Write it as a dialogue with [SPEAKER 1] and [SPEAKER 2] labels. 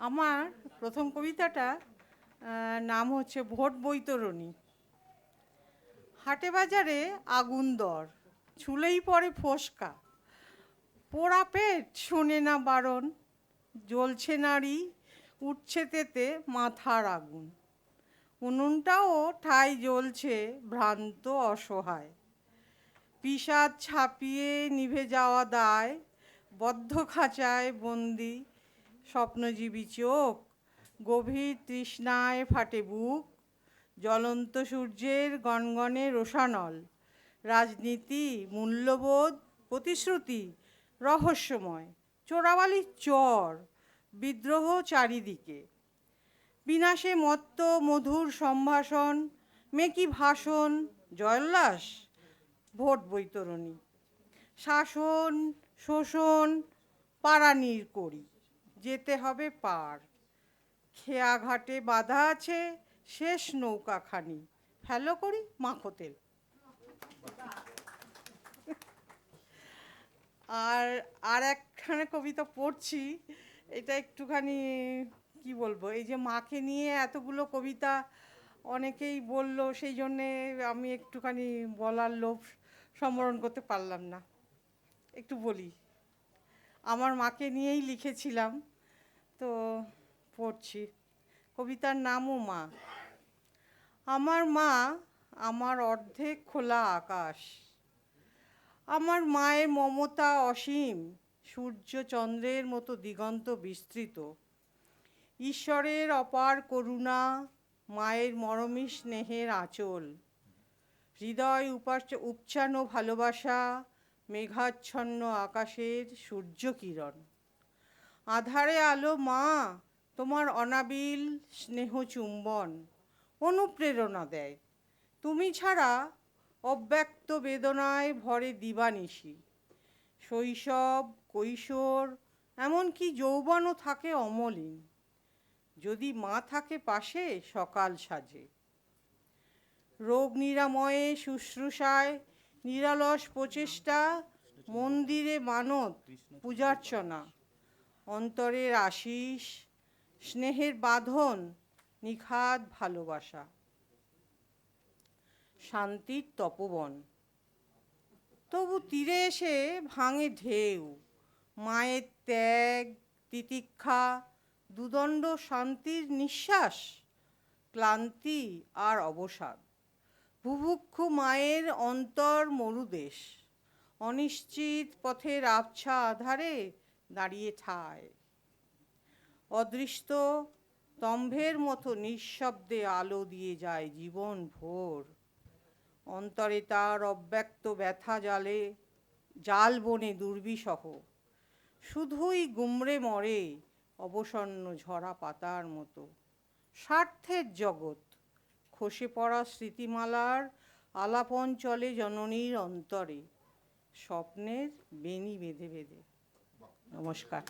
[SPEAKER 1] আমার প্রথম কবিতাটা নাম হচ্ছে ভোট বৈতরণী। হাটে বাজারে আগুন দর, ছুলেই পড়ে ফোসকা, পোড়া পেট শোনে না বারণ, জ্বলছে নাড়ি, উঠছে তেতে মাথার আগুন। উনুনটাও ঠাই জ্বলছে ভ্রান্ত অসহায়, বিষাদ ছাপিয়ে নিভে যাওয়া দায়, বদ্ধ খাঁচায় বন্দি স্বপ্নজীবী চোখ, গভীর তৃষ্ণায় ফাটে বুক, জ্বলন্ত সূর্যের গনগনে রোষানল, রাজনীতি, মূল্যবোধ, প্রতিশ্রুতি রহস্যময়, চোরাবালির চর, বিদ্রোহ চারিদিকে, বিনাশে মত্ত মধুর সম্ভাষণ, মেকি ভাষণ, জয়োল্লাস, ভোট বৈতরণী, শাসন শোষণ পাড়ানির করি, যেতে হবে পার, খেয়া ঘাটে বাধা আছে শেষ নৌকাখানি, ফেলো করি মাখো তেল। আর আর একখানে কবিতা পড়ছি, এটা একটুখানি কি বলবো, এই যে মাকে নিয়ে এতগুলো কবিতা অনেকেই বললো, সেই জন্যে আমি একটুখানি বলার লোভ সম্বরণ করতে পারলাম না, একটু বলি। আমার মাকে নিয়েই লিখেছিলাম, তো পড়ছি। কবিতার নামও মা। আমার মা আমার অর্ধেক খোলা আকাশ, আমার মায়ের মমতা অসীম, সূর্য চন্দ্রের মতো দিগন্ত বিস্তৃত, ঈশ্বরের অপার করুণা, মায়ের মরমী স্নেহের আঁচল, হৃদয় উপচানো ভালোবাসা, মেঘাচ্ছন্ন আকাশের সূর্য কিরণ। আধারে আলো মা তোমার অনাবিল স্নেহ চুম্বন, অনুপ্রেরণা দেয়। তুমি ছাড়া অব্যক্ত বেদনায় ভরে দিবানিশি, শৈশব, কৈশোর, এমনকি যৌবনও থাকে অমলিন, যদি মা থাকে পাশে সকাল সাজে। রোগ নিরাময়ে শুশ্রূষায় নিরলস প্রচেষ্টা, মন্দিরে মানত পূজার্চনা, অন্তরের আশিস, স্নেহের বাঁধন, নিখাদ ভালোবাসা, শান্তির তপবন। তবু তীরে এসে ভাঙে ঢেউ, মায়ের ত্যাগ, তিতিক্ষা, দুদণ্ড শান্তির নিঃশ্বাস, ক্লান্তি আর অবসাদ। বুভুক্ষু মায়ের অন্তর মরুদেশ, অনিশ্চিত পথের আবছা আধারে দাঁড়িয়ে ঠায়। অদৃষ্ট স্তম্ভের মতো নিঃশব্দে আলো দিয়ে যায় জীবন ভোর, অন্তরে তার অব্যক্ত ব্যথা জালে জাল বনে দুর্বিসহ, শুধুই গুমড়ে মরে অবসন্ন ঝরা পাতার মতো। স্বার্থের জগৎ, খসে পড়া স্মৃতিমালার আলাপন চলে জননীর অন্তরে, স্বপ্নের বেনি বেঁধে বেঁধে। নমস্কার।